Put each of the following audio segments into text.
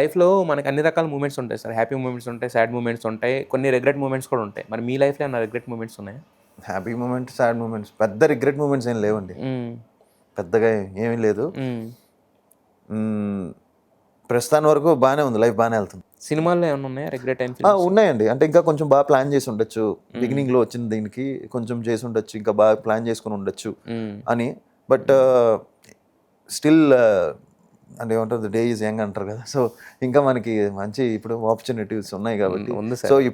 లైఫ్‌లో మనకు అన్ని రకాల మూమెంట్స్ ఉంటాయి సార్. హ్యాపీ మూమెంట్స్ ఉంటాయి, సాడ్ మూమెంట్స్ ఉంటాయి, కొన్ని రిగ్రెట్ మూమెంట్స్ కూడా ఉంటాయి. మరి మీ లైఫ్‌లో ఏమన్నా రిగ్రెట్ మూమెంట్స్ ఉన్నాయా? హ్యాపీ మూమెంట్స్, సాడ్ మూమెంట్స్, పెద్ద రిగ్రెట్ మూమెంట్స్ ఏం లేవండి. హ్మ్. పెద్దగా ఏమీ లేదు. హ్మ్. హ్మ్. ప్రస్తుతాని వరకు బాగానే ఉంది. లైఫ్ బాగానే వెళ్తుంది. సినిమాల్లో ఏమన్నా ఉన్నాయా రిగ్రెట్ అయిన ఫిల్మ్స్? ఉన్నాయండి. అంటే ఇంకా కొంచెం బాగా ప్లాన్ చేసి ఉండొచ్చు. బిగినింగ్‌లో వచ్చిన దీనికి కొంచెం చేసి ఉండొచ్చు. ఇంకా బాగా ప్లాన్ చేసుకొని ఉండొచ్చు హ్మ్. అని. బట్ స్టిల్ అంటే ఏమంటారు, డే ఈజ్ యంగ్ అంటారు కదా. సో ఇంకా మనకి మంచి ఇప్పుడు ఆపర్చునిటీస్ ఉన్నాయి కాబట్టి, ఉంది సో సార్.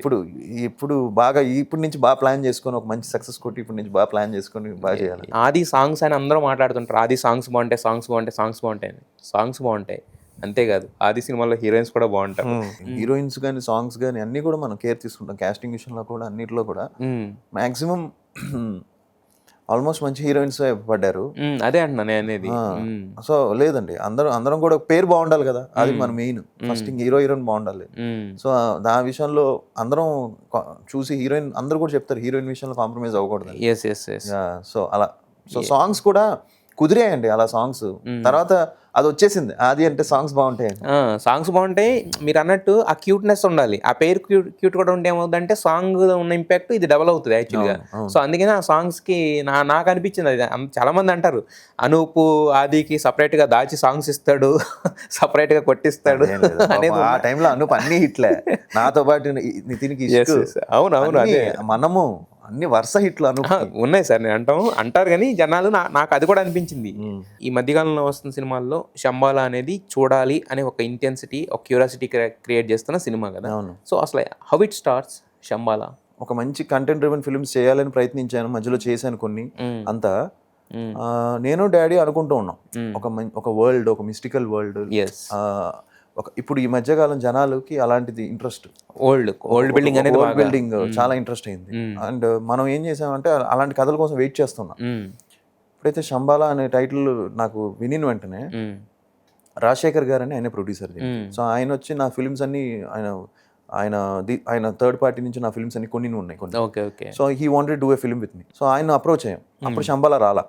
ఇప్పుడు బాగా ఇప్పటి నుంచి బాగా ప్లాన్ చేసుకొని ఒక మంచి సక్సెస్ కొట్టి ఇప్పటి నుంచి బాగా ప్లాన్ చేసుకొని బాగా చేయాలి. ఆది సాంగ్స్ అని అందరూ మాట్లాడుతుంటారు. ఆది సాంగ్స్ బాగుంటాయి, సాంగ్స్ బాగుంటాయి, సాంగ్స్ బాగుంటాయి అని. సాంగ్స్ బాగుంటాయి. అంతేకాదు ఆది సినిమాలో హీరోయిన్స్ కూడా బాగుంటారు. హీరోయిన్స్ కానీ సాంగ్స్ కానీ అన్నీ కూడా మనం కేర్ తీసుకుంటాం. కాస్టింగ్ విషయంలో కూడా అన్నిట్లో కూడా మ్యాక్సిమం ఆల్మోస్ట్ మంచి హీరోయిన్స్ పడ్డారు. అదే అంటున్నా నేను అనేది. సో లేదండి, అందరం కూడా పేరు బాగుండాలి కదా, అది మన మెయిన్. ఫస్ట్ హీరోయిన్ బాగుండాలి. సో ఆ విషయంలో అందరం చూసి హీరోయిన్ అందరూ కూడా చెప్తారు హీరోయిన్ విషయంలో కాంప్రమైజ్ అవ్వకూడదు. సో అలా సాంగ్స్ కూడా కుదిరేయండి అలా సాంగ్స్. తర్వాత అది వచ్చేసింది, అది అంటే సాంగ్స్ బాగుంటాయండి. సాంగ్స్ బాగుంటాయి. మీరు అన్నట్టు ఆ క్యూట్నెస్ ఉండాలి. ఆ పేరు క్యూట్ కూడా ఉంటే ఏమవుతుందంటే సాంగ్ ఉన్న ఇంపాక్ట్ ఇది డబల్ అవుతుంది యాక్చువల్గా. సో అందుకని ఆ సాంగ్స్కి నాకు అనిపించింది అది. చాలా మంది అంటారు అనూపు ఆదికి సపరేట్గా దాచి సాంగ్స్ ఇస్తాడు, సపరేట్గా కొట్టిస్తాడు అనేది. ఆ టైంలో అనూప్ అన్ని హిట్లే, నాతో పాటు నితిన్కి అవునవును అదే మనము అన్ని వరుస హిట్లు ఉన్నాయి సార్. నేను అంటారు కానీ జనాలు నాకు అది కూడా అనిపించింది. ఈ మధ్యకాలంలో వస్తున్న సినిమాల్లో శంబాలా అనేది చూడాలి అనే ఒక ఇంటెన్సిటీ, ఒక క్యూరియాసిటీ క్రియేట్ చేస్తున్న సినిమా కదా. సో అసలు హౌ ఇట్ స్టార్ట్స్ శంబాలా? ఒక మంచి కంటెంట్ డ్రివెన్ ఫిల్మ్స్ చేయాలని ప్రయత్నించాను, మధ్యలో చేశాను కొన్ని. అంతా నేను డాడీ అనుకుంటూ ఉన్నాం ఒక వరల్డ్, ఒక మిస్టికల్ వరల్డ్. ఇప్పుడు ఈ మధ్యకాలం జనాలకి అలాంటిది ఇంట్రెస్ట్, వరల్డ్ బిల్డింగ్ అనేది బిల్డింగ్ చాలా ఇంట్రెస్ట్ అయింది. అండ్ మనం ఏం చేసామంటే అలాంటి కథల కోసం వెయిట్ చేస్తున్నాం. ఇప్పుడైతే శంబాలా అనే టైటిల్ నాకు వినిన వెంటనే రాజశేఖర్ గారు అని ఆయన ప్రొడ్యూసర్. సో ఆయన వచ్చి నా ఫిల్మ్స్ అన్ని ఆయన థర్డ్ పార్టీ నుంచి నా ఫిల్మ్స్ అన్ని కొన్ని ఉన్నాయి. So he wanted do a film with me. So ఆయన అప్రోచ్ అయ్యాం. అప్పుడు శంబాలా రాలా.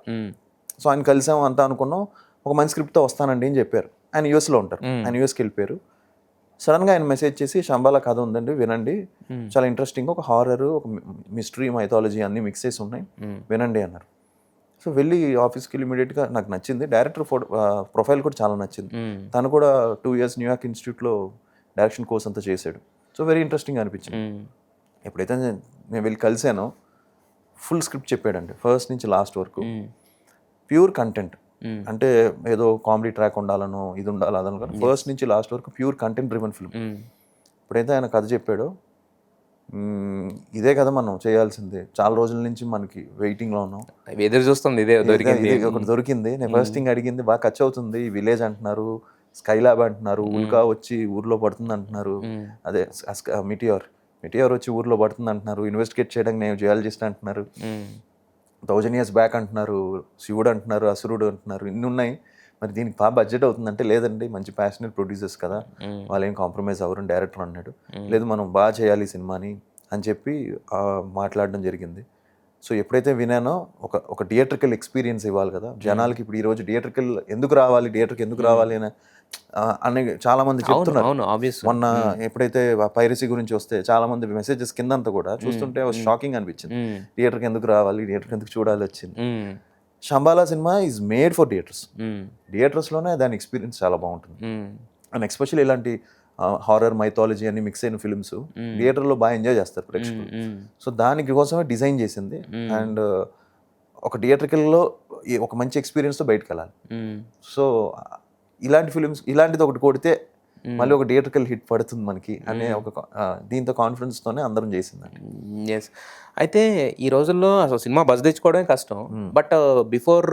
సో ఆయన కలిసాం, అంతా అనుకున్నాం. ఒక మంచి స్క్రిప్ట్తో వస్తానండి అని చెప్పారు. ఆయన యూఎస్లో ఉంటారు. ఆయన యూఎస్కి వెళ్ళిపోయారు. సడన్గా ఆయన మెసేజ్ చేసి శంబాలా కథ ఉందండి వినండి, చాలా ఇంట్రెస్టింగ్, ఒక హారర్, ఒక మిస్టరీ, మైథాలజీ అన్నీ మిక్స్ చేసి ఉన్నాయి, వినండి అన్నారు. సో వెళ్ళి ఆఫీస్కి వెళ్ళి ఇమీడియట్గా నాకు నచ్చింది. డైరెక్టర్ ప్రొఫైల్ కూడా చాలా నచ్చింది. తను కూడా 2 years న్యూయార్క్ ఇన్స్టిట్యూట్లో డైరెక్షన్ కోర్స్ అంతా చేశాడు. సో వెరీ ఇంట్రెస్టింగ్ అనిపించింది. ఎప్పుడైతే నేను వెళ్ళి కలిసానో ఫుల్ స్క్రిప్ట్ చెప్పాడండి, ఫస్ట్ నుంచి లాస్ట్ వరకు. ప్యూర్ కంటెంట్, అంటే ఏదో కామెడీ ట్రాక్ ఉండాలనో ఇది ఉండాలి అదనో, ఫస్ట్ నుంచి లాస్ట్ వరకు ప్యూర్ కంటెంట్ డ్రివెన్ ఫిల్మ్. ఇప్పుడైతే ఆయన కథ చెప్పాడో, ఇదే కదా మనం చేయాల్సిందే, చాలా రోజుల నుంచి మనకి వెయిటింగ్లో ఉన్నాం, ఎదురు చూస్తుంది, ఇదే ఒకటి దొరికింది. నేను ఫస్ట్ థింగ్ అడిగింది, బాగా ఖర్చు అవుతుంది, విలేజ్ అంటున్నారు, స్కై ల్యాబ్ అంటున్నారు, ఉల్కా వచ్చి ఊర్లో పడుతుంది అంటున్నారు, అదే మిటియోర్ వచ్చి ఊర్లో పడుతుంది అంటున్నారు, ఇన్వెస్టిగేట్ చేయడానికి నేను జియాలజిస్ట్ అంటున్నారు, 1000 years బ్యాక్ అంటున్నారు, శివుడు అంటున్నారు, అసురుడు అంటున్నారు, ఇన్ని ఉన్నాయి. మరి దీనికి బాగా బడ్జెట్ అవుతుందంటే లేదండి, మంచి ప్యాషనెట్ ప్రొడ్యూసర్స్ కదా, వాళ్ళు ఏం కాంప్రమైజ్ అవ్వరు డైరెక్టర్ అన్నాడు. లేదు మనం బాగా చేయాలి ఈ సినిమాని అని చెప్పి మాట్లాడడం జరిగింది. సో ఎప్పుడైతే వినానో ఒక థియేట్రికల్ ఎక్స్పీరియన్స్ ఇవ్వాలి కదా జనాలకి. ఇప్పుడు ఈరోజు థియేటర్కి ఎందుకు రావాలి అని చాలా మంది చెప్తున్నారు. మొన్న ఎప్పుడైతే పైరసీ గురించి వస్తే చాలా మంది మెసేజెస్ కిందంతా కూడా చూస్తుంటే షాకింగ్ అనిపించింది. థియేటర్కి ఎందుకు రావాలి, థియేటర్కి ఎందుకు చూడాలి వచ్చింది. Shambhala cinema is made for థియేటర్స్లోనే దాని ఎక్స్పీరియన్స్ చాలా బాగుంటుంది. అండ్ ఎస్పెషల్లీ ఇలాంటి హారర్, మైథాలజీ అన్ని మిక్స్ అయిన ఫిల్మ్స్ థియేటర్లో బాగా ఎంజాయ్ చేస్తారు ప్రేక్షకులు. సో దానికి కోసమే డిజైన్ చేసింది. అండ్ ఒక థియేటర్లో ఒక మంచి ఎక్స్పీరియన్స్తో బయటకు వెళ్ళాలి. సో ఇలాంటి ఫిల్మ్స్, ఇలాంటిది ఒకటి కొడితే మళ్ళీ ఒక థియేటర్కల్ హిట్ పడుతుంది మనకి అనే ఒక దీంతో కాన్ఫిడెన్స్తోనే అందరం చేసిందండి. ఎస్. అయితే ఈ రోజుల్లో అసలు సినిమా బజ్ తెచ్చుకోవడమే కష్టం. బట్ బిఫోర్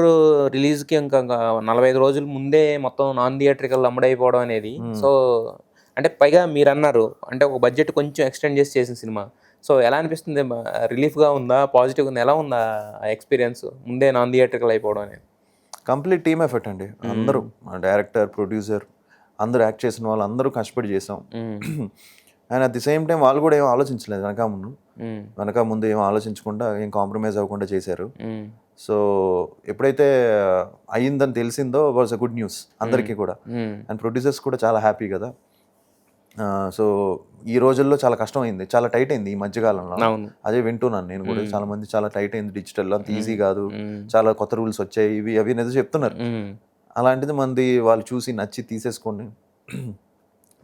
రిలీజ్కి ఇంకా 45 రోజుల ముందే మొత్తం నాన్ థియేటర్కల్ అమ్ముడైపోవడం అనేది, సో అంటే పైగా మీరు అన్నారు అంటే ఒక బడ్జెట్ కొంచెం ఎక్స్టెండ్ చేసి చేసిన సినిమా. సో ఎలా అనిపిస్తుంది? రిలీఫ్గా ఉందా, పాజిటివ్గా ఉందా, ఎలా ఉందా ఎక్స్పీరియన్స్ ముందే నాన్ థియేటర్కల్ అయిపోవడం అనేది? కంప్లీట్ టీమ్ ఎఫర్ట్ అండి. అందరూ డైరెక్టర్, ప్రొడ్యూసర్, అందరూ యాక్ట్ చేసిన వాళ్ళు అందరూ కష్టపడి చేసాం. And at the same time వాళ్ళు కూడా ఏం ఆలోచించలేదు, వెనక ముందు ఏం ఆలోచించకుండా, ఏం కాంప్రమైజ్ అవ్వకుండా చేశారు. సో ఎప్పుడైతే అయ్యిందని తెలిసిందో వాజ్ అ గుడ్ న్యూస్ అందరికీ కూడా. అండ్ ప్రొడ్యూసర్స్ కూడా చాలా హ్యాపీ కదా. సో ఈ రోజుల్లో చాలా కష్టం అయింది, చాలా టైట్ అయింది ఈ మధ్యకాలంలో. అవును. అదే వింటున్నాను నేను కూడా, చాలా మంది చాలా టైట్ అయింది డిజిటల్, అంత ఈజీ కాదు, చాలా కొత్త రూల్స్ వచ్చాయి, ఇవి అవి ఏదో చెప్తున్నారు. అలాంటిది మంది వాళ్ళు చూసి నచ్చి తీసేసుకోండి.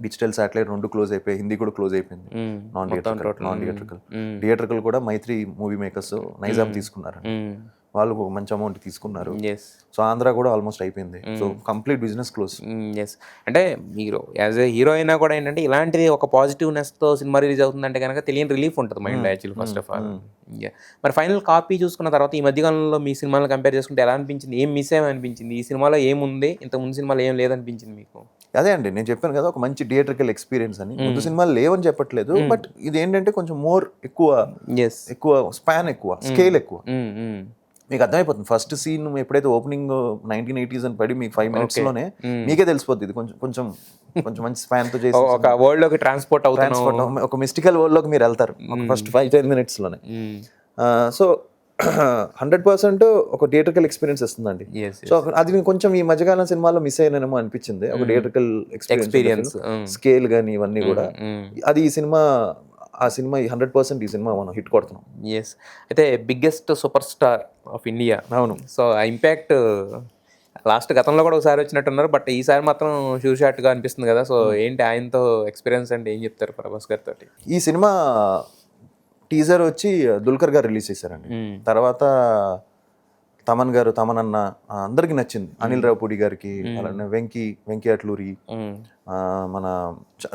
డిజిటల్ శాటిలైట్ 2 క్లోజ్ అయిపోయి, హిందీ కూడా క్లోజ్ అయిపోయింది. నాన్ థియేట్రికల్ కూడా మైత్రి మూవీ మేకర్స్ నైజాం తీసుకున్నారు, వాళ్ళు ఒక మంచి అమౌంట్ తీసుకున్నారు. సో ఆంధ్ర కూడా ఆల్మోస్ట్ అయిపోయింది. So complete business close. Yes, అంటే మీరు యాజ్ ఏ హీరో అయినా కూడా ఏంటంటే ఇలాంటిది ఒక పాజిటివ్నెస్తో సినిమా రిలీజ్ అవుతుందంటే కనుక తెలియని రిలీఫ్ ఉంటుంది mind actually first of all. మరి ఫైనల్ కాపీ చూసుకున్న తర్వాత ఈ మధ్యకాలంలో మీ సినిమాలను కంపేర్ చేసుకుంటే ఎలా అనిపించింది? ఏం మిస్ ఏమనిపించింది? ఈ సినిమాలో ఏముంది ఇంత ముందు సినిమాలో ఏం లేదనిపించింది మీకు? అదే అండి, నేను చెప్పాను కదా, ఒక మంచి థియేట్రికల్ ఎక్స్పీరియన్స్ అని. ముందు సినిమాలు లేవని చెప్పట్లేదు, బట్ ఇది ఏంటంటే కొంచెం మోర్ ఎక్కువ స్పాన్, ఎక్కువ స్కేల్, ఎక్కువ. మీకు అర్థమైపోతుంది ఫస్ట్ సీన్ ఎప్పుడైతే ఓపెనింగ్ 1980s అని పడి మీకు 5 minutes లోనే మీకే తెలిసిపోతుంది ఇది కొంచెం మంచి స్పాన్ తో చేసి ఒక వరల్డ్ లోకి ట్రాన్స్పోర్ట్ ఒక మిస్టికల్ వరల్డ్ లోకి మీరు వెళ్తారు ఫస్ట్ 5-10 minutes లోనే. సో 100% ఒక థియేట్రికల్ ఎక్స్పీరియన్స్ ఇస్తుందండి. సో అది కొంచెం ఈ మధ్యకాలం సినిమాలో మిస్ అయినేమో అనిపించింది, ఒక థియేట్రికల్ ఎక్స్పీరియన్స్, స్కేల్ కానీ ఇవన్నీ కూడా. అది ఈ సినిమా, ఆ సినిమా 100% ఈ సినిమా మనం హిట్ కొడుతున్నాం. ఎస్, అయితే biggest super star of India. అవును. సో ఆ ఇంపాక్ట్ లాస్ట్ గతంలో కూడా ఒకసారి వచ్చినట్టున్నారు, బట్ ఈసారి మాత్రం షూర్ షాట్గా అనిపిస్తుంది కదా. సో ఏంటి ఆయనతో ఎక్స్పీరియన్స్ అంటే ఏం చెప్తారు ప్రభాస్ గారితో? ఈ సినిమా టీజర్ వచ్చి దుల్కర్ గారు రిలీజ్ చేశారండి. తర్వాత తమన్ అన్న అందరికి నచ్చింది, అనిల్ రావుపూడి గారికి, అలానే వెంకీ అట్లూరి, మన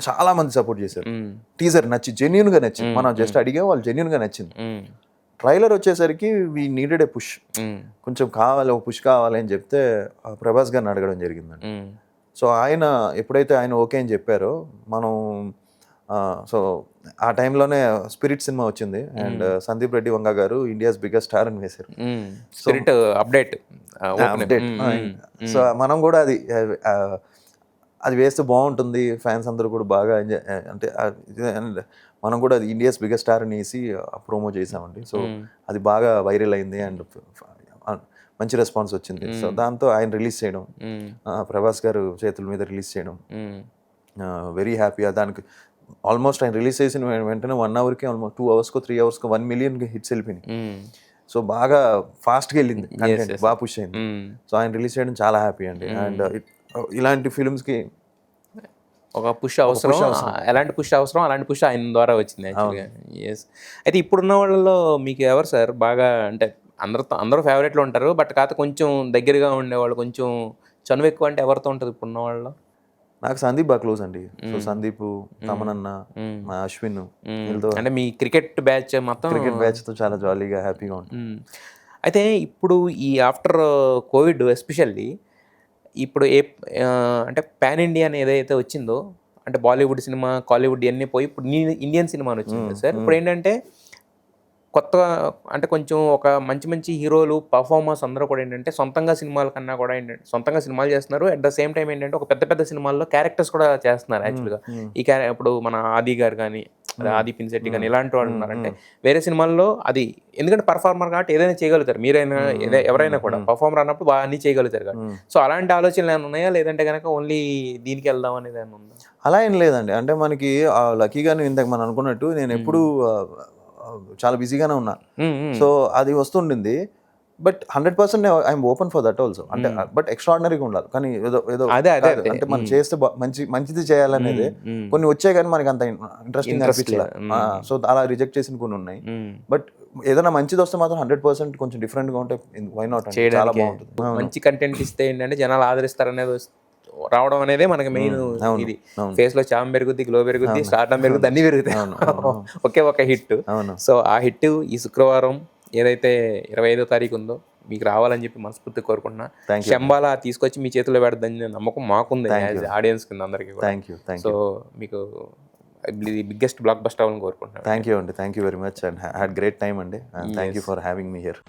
చాలా మంది సపోర్ట్ చేశారు. టీజర్ నచ్చి జెన్యున్ గా నచ్చింది, మనం జస్ట్ అడిగా వాళ్ళు జెన్యున్ గా నచ్చింది. ట్రైలర్ వచ్చేసరికి వీ నీడెడ్ ఏ పుష్, కొంచెం కావాలి, ఒక పుష్ కావాలి అని చెప్తే ప్రభాస్ గారిని అడగడం జరిగిందండి. సో ఆయన ఎప్పుడైతే ఆయన ఓకే అని చెప్పారో మనం, సో ఆ టైంలోనే స్పిరిట్ సినిమా వచ్చింది, అండ్ సందీప్ రెడ్డి వంగ గారు ఇండియాస్ బిగ్గెస్ట్ స్టార్ అని వేశారు. Spirit update. సో మనం కూడా అది వేస్తే బాగుంటుంది, ఫ్యాన్స్ అందరూ కూడా బాగా ఎంజాయ్, అంటే మనం కూడా అది ఇండియాస్ బిగ్గెస్ట్ స్టార్ అని వేసి ప్రోమో చేసామండి. సో అది బాగా వైరల్ అయింది అండ్ మంచి రెస్పాన్స్ వచ్చింది. సో దాంతో ఆయన రిలీజ్ చేయడం, ప్రభాస్ గారు చేతుల మీద రిలీజ్ చేయడం, వెరీ హ్యాపీ. దానికి ఆల్మోస్ట్ ఆయన రిలీజ్ చేసిన వెంటనే 1 hourకి almost 2 hours 3 hours 1 million hits వెళ్ళిపోయినాయి. సో బాగా ఫాస్ట్గా వెళ్ళింది, బాగా పుష్ అయింది. సో ఆయన రిలీజ్ చేయడం చాలా హ్యాపీ అండి. అండ్ ఇలాంటి ఫిల్మ్స్కి ఒక పుష్ అవసరం, ఎలాంటి పుష్ అవసరం అలాంటి పుష్ ఆయన ద్వారా వచ్చింది యాక్చువల్గా. ఎస్, అయితే ఇప్పుడున్న వాళ్ళలో మీకు ఎవరు సార్ బాగా, అంటే అందరూ ఫేవరెట్లు ఉంటారు, బట్ కాకపోతే కొంచెం దగ్గరగా ఉండేవాళ్ళు, కొంచెం చనువు ఎక్కువ అంటే ఎవరితో ఉంటుంది ఇప్పుడున్న వాళ్ళలో? నాకు సందీప్ బాగా క్లోజ్ అండి. సో సందీప్, తమనన్న, మా అశ్విన్, అంటే మీ క్రికెట్ బ్యాచ్ మొత్తం, క్రికెట్ బ్యాచ్తో చాలా జాలీగా హ్యాపీగా ఉంటుంది. అయితే ఇప్పుడు ఈ ఆఫ్టర్ కోవిడ్ ఎస్పెషల్లీ ఇప్పుడు అంటే పాన్ ఇండియా అని ఏదైతే వచ్చిందో, అంటే బాలీవుడ్ సినిమా, కాలీవుడ్ ఇవన్నీ పోయి ఇప్పుడు ఇండియన్ సినిమా అని వచ్చింది సార్. ఇప్పుడు ఏంటంటే కొత్తగా, అంటే కొంచెం ఒక మంచి హీరోలు పర్ఫార్మర్స్ అందరూ కూడా ఏంటంటే సొంతంగా సినిమాల కన్నా కూడా ఏంటంటే సొంతంగా సినిమాలు చేస్తున్నారు, అట్ ద సేమ్ టైం ఏంటంటే ఒక పెద్ద సినిమాల్లో క్యారెక్టర్స్ కూడా చేస్తున్నారు యాక్చువల్గా. ఇప్పుడు మన ఆది గారు కానీ, ఆది పినిశెట్టి కానీ ఇలాంటి వాళ్ళు ఉన్నారంటే వేరే సినిమాల్లో అది, ఎందుకంటే పర్ఫార్మర్ కాబట్టి ఏదైనా చేయగలుగుతారు, మీరైనా ఎవరైనా కూడా పర్ఫార్మర్ అన్నప్పుడు బాగా అన్ని చేయగలుగుతారు కాబట్టి. సో అలాంటి ఆలోచనలు ఏమైనా ఉన్నాయా, లేదంటే కనుక ఓన్లీ దీనికి వెళ్దాం అనేది ఏమైనా ఉందా? అలా ఏం లేదండి, అంటే మనకి లక్కీగా ఇంతకు మనం అనుకున్నట్టు నేను ఎప్పుడు చాలా బిజీగానే ఉన్నా, సో అది వస్తుండింది. But 100% I'm open for that also. అంటే బట్ ఎక్స్ట్రాడినరీగా ఉండాలి, కానీ ఏదో అంటే మనం చేస్తే మంచిది చేయాలనేది. కొన్ని వచ్చాయి కానీ మనకి అంత ఇంట్రెస్టింగ్ అనిపించలేదు, సో అలా రిజెక్ట్ చేసిన కొన్ని ఉన్నాయి. బట్ ఏదైనా మంచిది వస్తే మాత్రం 100% కొంచెం డిఫరెంట్ గా ఉంటే వై నాట్, చాలా బాగుంటుంది. మంచి కంటెంట్ ఇస్తే ఏంటంటే జనాలు ఆదరిస్తారు అనేది రావడం అనేది మనకి మెయిన్. ఇది ఫేస్ లో చామ్ పెరుగుద్ది, గ్లో పెరుగుద్ది, స్టార్టం పెరుగుద్ది, అన్ని పెరుగుతాయి ఒకే ఒక హిట్. సో ఆ హిట్ ఈ శుక్రవారం ఏదైతే 25వ తారీఖు ఉందో మీకు రావాలని చెప్పి మనస్ఫూర్తి కోరుకుంటున్నా. శంబాలా తీసుకొచ్చి మీ చేతిలో పెడదని నమ్మకం మాకుంది ఆడియన్స్ కింద అందరికీ. సో మీకు బిగ్గెస్ట్ బ్లాక్ బస్టర్ అవ్వాలని కోరుకుంటున్నాను. థ్యాంక్ యూ అండి, thank you very much and had great time అండి. Thank you for having me here.